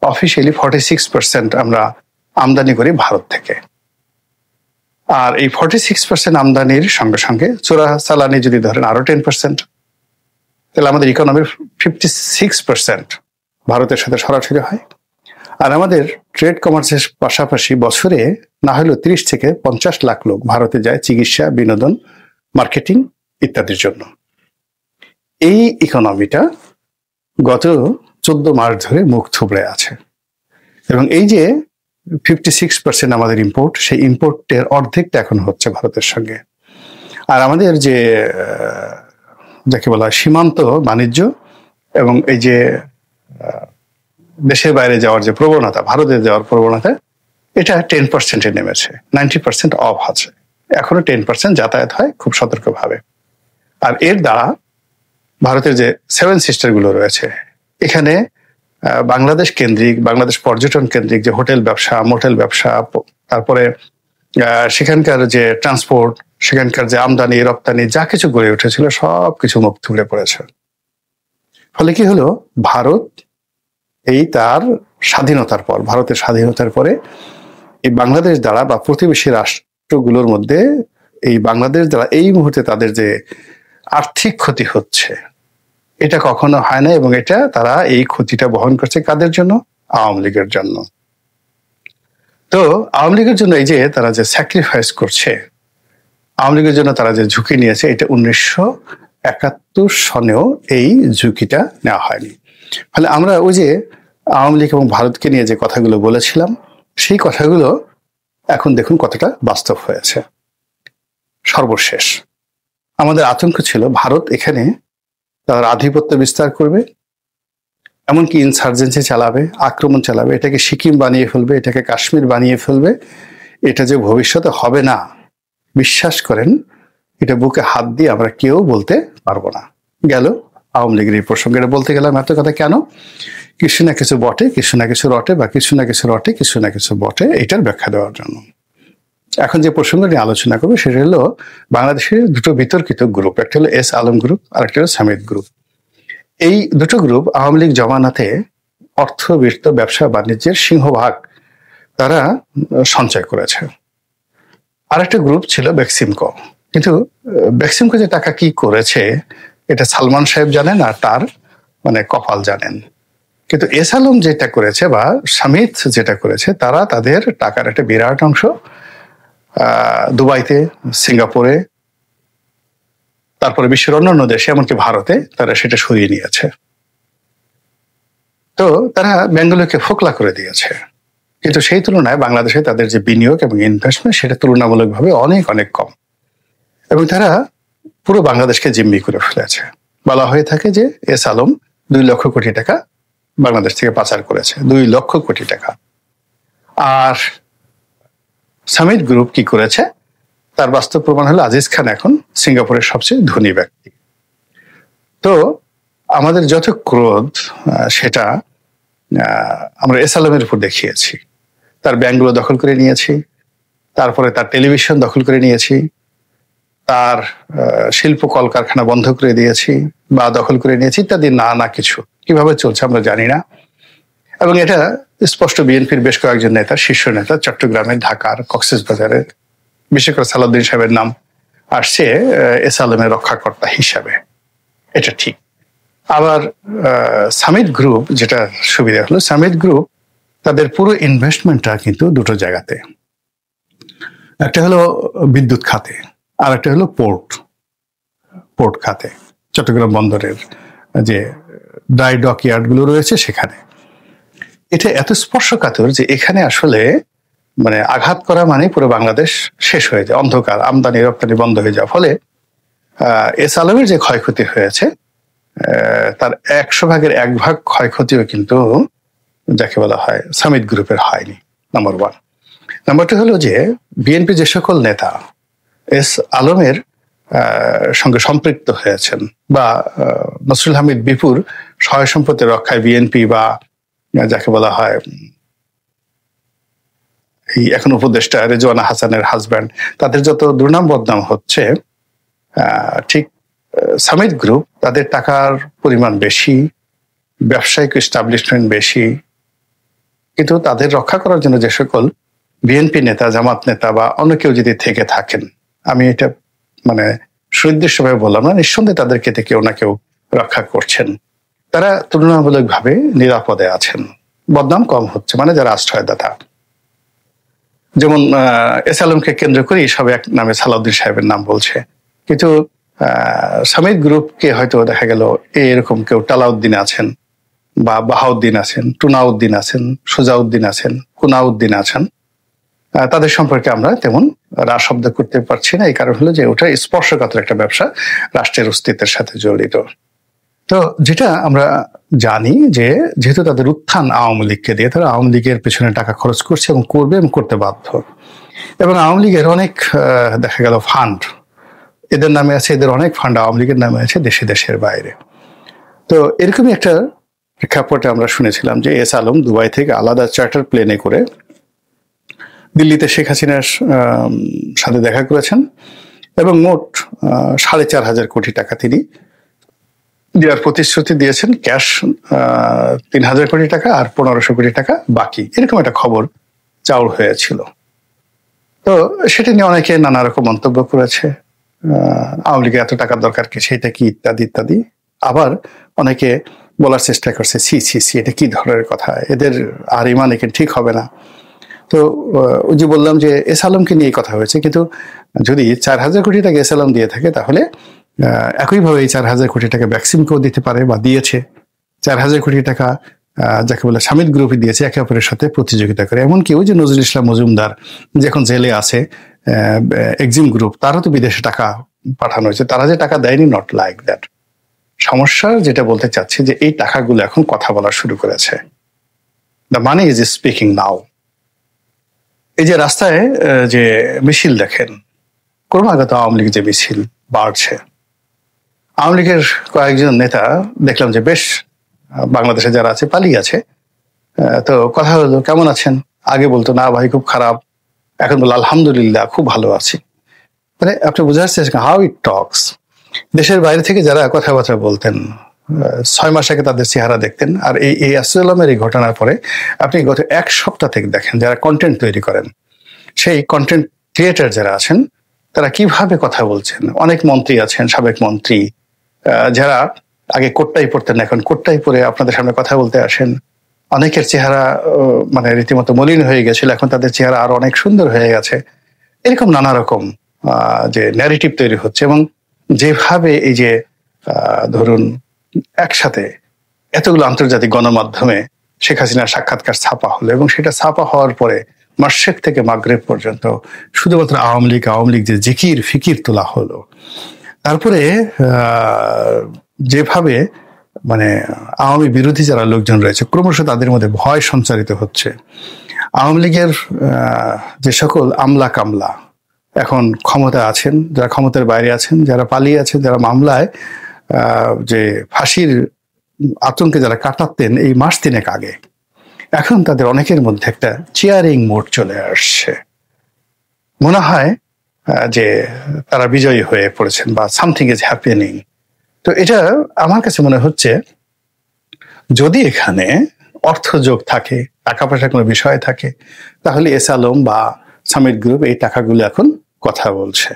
অফিসিয়ালি 46% আমরা আমদানি করি ভারত থেকে। আর এই 46% আমদানির সঙ্গে সঙ্গে চোরাচালানি যদি ধরেন আরো 10%, তাহলে আমাদের ইকোনমির 56% ভারতের সাথে সরাসরি হয়। আর আমাদের ট্রেড কমার্সের পাশাপাশি বছরে না হলেও 30 থেকে 50 লাখ লোক ভারতে যায় চিকিৎসা, বিনোদন, মার্কেটিং ইত্যাদির জন্য। এই ইকোনমিটা গত 14 মাস ধরে মুখ থুবড়ে আছে, এবং এই যে 56% আমাদের ইম্পোর্ট, সেই ইম্পোর্টের অর্ধেকটা এখন হচ্ছে ভারতের সঙ্গে। আর আমাদের যে যাকে বলা হয় সীমান্ত বাণিজ্য এবং এই যে দেশের বাইরে যাওয়ার যে প্রবণতা, ভারতে যাওয়ার প্রবণতা, এটা 10%-এ নেমেছে। 90% অফ আছে, এখনো 10% যাতায়াত হয় খুব সতর্কভাবে। আর এর দ্বারা ভারতের যে 7 সিস্টার গুলো রয়েছে, এখানে বাংলাদেশ কেন্দ্রিক, বাংলাদেশ পর্যটন কেন্দ্রিক যে হোটেল ব্যবসা, মোটেল ব্যবসা, তারপরে সেখানকার যে ট্রান্সপোর্ট, সেখানকার যে আমদানি রপ্তানি যা কিছু গড়ে উঠেছিল সব কিছু মুখ থুবড়ে পড়েছে। ফলে কি হলো, ভারত এই তার স্বাধীনতার পর, ভারতের স্বাধীনতার পরে এই বাংলাদেশ দ্বারা বা প্রতিবেশী রাষ্ট্রগুলোর মধ্যে এই বাংলাদেশ দ্বারা এই মুহূর্তে তাদের যে আর্থিক ক্ষতি হচ্ছে, এটা কখনো হয় না। এবং এটা তারা এই ক্ষতিটা বহন করছে কাদের জন্য? আওয়ামী লীগের জন্য। তো আওয়ামী লীগের জন্য এই যে তারা যে স্যাক্রিফাইস করছে, আওয়ামী লীগের জন্য তারা যে ঝুঁকি নিয়েছে, এটা 1971 সনেও এই ঝুঁকিটা নেওয়া হয়নি। ফলে আমরা ওই যে আওয়ামী লীগ এবং ভারতকে নিয়ে যে কথাগুলো বলেছিলাম, সেই কথাগুলো এখন দেখুন কতটা বাস্তব হয়েছে। সর্বশেষ আমাদের আতঙ্ক ছিল ভারত এখানে তার আধিপত্য বিস্তার করবে, এমনকি ইনসার্জেন্সি চালাবে, আক্রমণ চালাবে, এটাকে সিকিম বানিয়ে ফেলবে, এটাকে কাশ্মীর বানিয়ে ফেলবে। এটা যে ভবিষ্যতে হবে না, বিশ্বাস করেন, এটা বুকে হাত দিয়ে আমরা কেউ বলতে পারবো না। গেল আওয়ামী লীগের এই প্রসঙ্গে বলতে গেলাম এত কথা কেন? কিছু না কিছু বটে, কিছু না কিছু রটে, বা কিছু না কিছু রটে, কিছু না কিছু বটে, এটার ব্যাখ্যা দেওয়ার জন্য। এখন যে প্রসঙ্গ নিয়ে আলোচনা করবো সেটা হলো বাংলাদেশের দুটো বিতর্কিত গ্রুপ, একটা হলো এস আলম গ্রুপ আর একটা হলো সামিদ গ্রুপ। এই দুটো গ্রুপ আওয়ামী লীগ জমানাতে অর্থবিত্ত ব্যবসা বাণিজ্যের সিংহভাগ তারা সঞ্চয় করেছে। আর একটা গ্রুপ ছিল বেক্সিমকো, কিন্তু বেক্সিমকো যে টাকা কি করেছে এটা সালমান সাহেব জানেন আর তার মানে কপাল জানেন। কিন্তু এস আলম যেটা করেছে বা সামিদ যেটা করেছে, তারা তাদের টাকার একটা বিরাট অংশ দুবাইতে, সিঙ্গাপুরে, তারপরে বিশ্বের অন্যান্য দেশে, এমনকি ভারতে তারা সেটা সরিয়ে নিয়েছে। তো তারা বেঙ্গলকে ফোকলা করে দিয়েছে, কিন্তু সেই তুলনায় বাংলাদেশে তাদের যে বিনিয়োগ এবং ইনভেস্টমেন্ট সেটা তুলনামূলকভাবে অনেক অনেক কম, এবং তারা পুরো বাংলাদেশকে জিম্মি করে ফেলেছে। বলা হয়ে থাকে যে এস আলম 2 লক্ষ কোটি টাকা বাংলাদেশ থেকে পাচার করেছে, 2 লক্ষ কোটি টাকা। আর সামিদ গ্রুপ কি করেছে তার বাস্তব প্রমাণ হলো আজিজ খান এখন সিঙ্গাপুরের সবচেয়ে ধনী ব্যক্তি। তো আমাদের যত ক্রোধ সেটা আমরা এস আলমের উপর দেখিয়েছি। তার ব্যাংকগুলো দখল করে নিয়েছি, তারপরে তার টেলিভিশন দখল করে নিয়েছি, তার শিল্প কলকারখানা বন্ধ করে দিয়েছি বা দখল করে নিয়েছি ইত্যাদি, না কিছু কিভাবে চলছে আমরা জানি না। এবং এটা স্পষ্ট বিএনপির বেশ কয়েকজন নেতা, শীর্ষ নেতা, চট্টগ্রামের, ঢাকার, কক্সবাজারের, বিশেষ করে সালাউদ্দিন সাহেবের নাম আসছে এস আলমের রক্ষাকর্তা হিসাবে, এটা ঠিক। আবার সামিদ গ্রুপ যেটা সুবিধা হলো, সামিদ গ্রুপ তাদের পুরো ইনভেস্টমেন্টটা কিন্তু দুটো জায়গাতে, একটা হলো বিদ্যুৎ খাতে আর একটা হলো পোর্ট খাতে, চট্টগ্রাম বন্দরের যে ড্রাই ডক ইয়ার্ড গুলো রয়েছে সেখানে। এটা এত স্পর্শকাতর যে এখানে আসলে মানে আঘাত করা মানে পুরো বাংলাদেশ শেষ হয়ে যায়, অন্ধকার, আমদানি রপ্তানি বন্ধ হয়ে যাওয়ার ফলে এস আলমের যে ক্ষয়ক্ষতি হয়েছে তার 100 ভাগের 1 ভাগ ক্ষয়ক্ষতিও কিন্তু যাকে বলা হয় সামিদ গ্রুপের হয়নি, নাম্বার 1। নাম্বার 2 হলো যে বিএনপি যে সকল নেতা এস আলমের সঙ্গে সম্পৃক্ত হয়েছেন বা নসরুল হামিদ বিপুর সহায় সম্পত্তি রক্ষায় বিএনপি বা যাকে বলা হয় এই এখন উপদেষ্টা রেজওয়ানা হাসানের হাজব্যান্ড, তাদের যত দুর্নাম বদনাম হচ্ছে, ঠিক সামিদ গ্রুপ তাদের টাকার পরিমাণ বেশি, ব্যবসায়িক এস্টাবলিশমেন্ট বেশি, কিন্তু তাদের রক্ষা করার জন্য যে সকল বিএনপি নেতা, জামাত নেতা বা অন্য কেউ যদি থেকে থাকেন, আমি এটা মানে সুনির্দিষ্টভাবে বললাম না, নিঃসন্দেহে তাদেরকে কেউ না কেউ রক্ষা করছেন, তারা তুলনামূলকভাবে নিরাপদে আছেন, বদনাম কম হচ্ছে, মানে যারা আশ্রয়দাতা। যেমন এস আলমকে কেন্দ্র করে সব এক নামে সালাউদ্দিন সাহেবের নাম বলছে, কিন্তু সামিদ গ্রুপকে হয়তো দেখা গেল এরকম কেউ টালাউদ্দিন আছেন বা বাহাউদ্দিন আছেন, টুনাউদ্দিন আছেন, সুজাউদ্দিন আছেন, কুনাউদ্দিন আছেন, তাদের সম্পর্কে আমরা তেমন শব্দ করতে পারছি না। এই কারণ হলো যে ওটা স্পর্শকাতর একটা ব্যবসা, রাষ্ট্রের অস্তিত্বের সাথে জড়িত। তো যেটা আমরা জানি যে যেহেতু তাদের উত্থান আওয়ামী লীগকে দিয়ে, তারা আওয়ামী লীগের পেছনে টাকা খরচ করছে এবং করবে এবং করতে বাধ্য, এবং আওয়ামী লীগের অনেক দেখা গেল ফান্ড এদের নামে আছে, এদের অনেক ফান্ড আওয়ামী লীগের নামে আছে দেশে দেশের বাইরে। তো এরকমই একটা প্রেক্ষাপটে আমরা শুনেছিলাম যে এস আলম দুবাই থেকে আলাদা চার্টার প্লেনে করে দিল্লিতে শেখ হাসিনার সাথে দেখা করেছেন এবং মোট 4,500 কোটি টাকা তিনি দেওয়ার প্রতিশ্রুতি দিয়েছেন, ক্যাশ 3,000 কোটি টাকা আর 1,500 কোটি টাকা বাকি, এরকম একটা খবর চাউর হয়েছিল। তো সেটা নিয়ে অনেকে নানা রকম মন্তব্য করেছে, আওয়ামী লীগের এত টাকার দরকার কি, সেটা কি, ইত্যাদি ইত্যাদি। আবার অনেকে বলার চেষ্টা করছে সি এটা কি ধরনের কথা, এদের আর ইমান এখানে ঠিক হবে না। তো ওই যে বললাম যে এস আলমকে নিয়ে কথা হয়েছে, কিন্তু যদি 4,000 কোটি টাকা এস আলম দিয়ে থাকে, তাহলে একইভাবে এই 4,000 কোটি টাকা ভ্যাকসিনকেও দিতে পারে বা দিয়েছে। 4,000 কোটি টাকা যাকে বলে সামিত গ্রুপে দিয়েছে, একে অপরের সাথে প্রতিযোগিতা করে। এমনকি ওই যে নজরুল ইসলাম মজুমদার যখন জেলে আছে, এক্সিম গ্রুপ, তারও তো বিদেশে টাকা পাঠানো হয়েছে, তারা যে টাকা দেয়নি, নট লাইক দ্যাট। সমস্যা যেটা বলতে চাচ্ছি যে এই টাকাগুলো এখন কথা বলা শুরু করেছে। দ্য মানি ইজ স্পিকিং নাও। এই যে রাস্তায় যে মিছিল দেখেন, ক্রমাগত আওয়ামী লীগ যে মিছিল বাড়ছে, আওয়ামী লীগের কয়েকজন নেতা দেখলাম যে বেশ বাংলাদেশে যারা আছে পালিয়ে আছে। তো কথা হলো, কেমন আছেন? আগে বলতো না ভাই খুব খারাপ, এখন বলো আলহামদুলিল্লাহ খুব ভালো আছি। মানে আপনি বোঝার চেষ্টা, হাউ ইট টক্স। দেশের বাইরে থেকে যারা কথাবার্তা বলতেন, 6 মাস আগে তাদের চেহারা দেখতেন, আর এই আসসালামের এই ঘটনার পরে আপনি গত 1 সপ্তাহ থেকে দেখেন যারা কন্টেন্ট তৈরি করেন, সেই কন্টেন্ট ক্রিয়েটার যারা আছেন, তারা কিভাবে কথা বলছেন। অনেক মন্ত্রী আছেন, সাবেক মন্ত্রী, যারা আগে কোটটাই পড়তেন, এখন কোটটাই পরে আপনাদের সামনে কথা বলতে আসেন। অনেকের চেহারা মানে রীতিমতো মলিন হয়ে গেছিল, এখন তাদের চেহারা আরো অনেক সুন্দর হয়ে গেছে। এরকম নানা রকম যে ন্যারেটিভ তৈরি হচ্ছে, এবং যেভাবে এই যে ধরুন একসাথে এতগুলো আন্তর্জাতিক গণমাধ্যমে শেখ হাসিনার সাক্ষাৎকার ছাপা হলো, এবং সেটা ছাপা হওয়ার পরে মাশরিক থেকে মাগরিব পর্যন্ত শুধুমাত্র আওয়ামী লীগ যে জিকির ফিকির তোলা হলো। তারপরে যেভাবে মানে আওয়ামী বিরোধী যারা লোকজন রয়েছে, ক্রমশ তাদের মধ্যে ভয় সঞ্চারিত হচ্ছে। আওয়ামী লীগের যে সকল আমলা কামলা এখন ক্ষমতা আছেন, যারা ক্ষমতার বাইরে আছেন, যারা পালিয়ে আছেন, যারা মামলায় যে ফাঁসির আতঙ্কে যারা কাটাতেন এই মাস 3 আগে, এখন তাদের অনেকের মধ্যে একটা চিয়ারিং মোড চলে আসছে। মনে হয় যে তারা বিজয়ী হয়ে পড়েছেন বা সামথিং ইজ হ্যাপেনিং। তো এটা আমার কাছে মনে হচ্ছে, যদি এখানে অর্থযোগ থাকে, টাকা পয়সার কোনো বিষয় থাকে, তাহলে এস আলম বা সামিট গ্রুপ এই টাকাগুলো এখন কথা বলছে।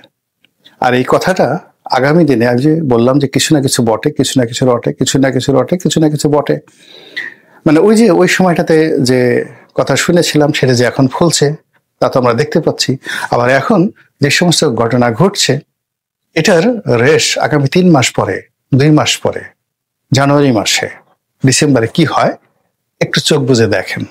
আর এই কথাটা আগামী দিনে, আমি যে বললাম যে কিছু না কিছু বটে, কিছু না কিছু রটে, কিছু না কিছু রটে, কিছু না কিছু বটে, মানে ওই যে ওই সময়টাতে যে কথা শুনেছিলাম সেটা যে এখন ফলছে তা তো আমরা দেখতে পাচ্ছি। আবার এখন যে সমস্ত ঘটনা ঘটছে, এটার রেশ আগামী 3 মাস পরে, 2 মাস পরে, জানুয়ারি মাসে, ডিসেম্বরে কি হয় একটু চোখ বুজে দেখেন।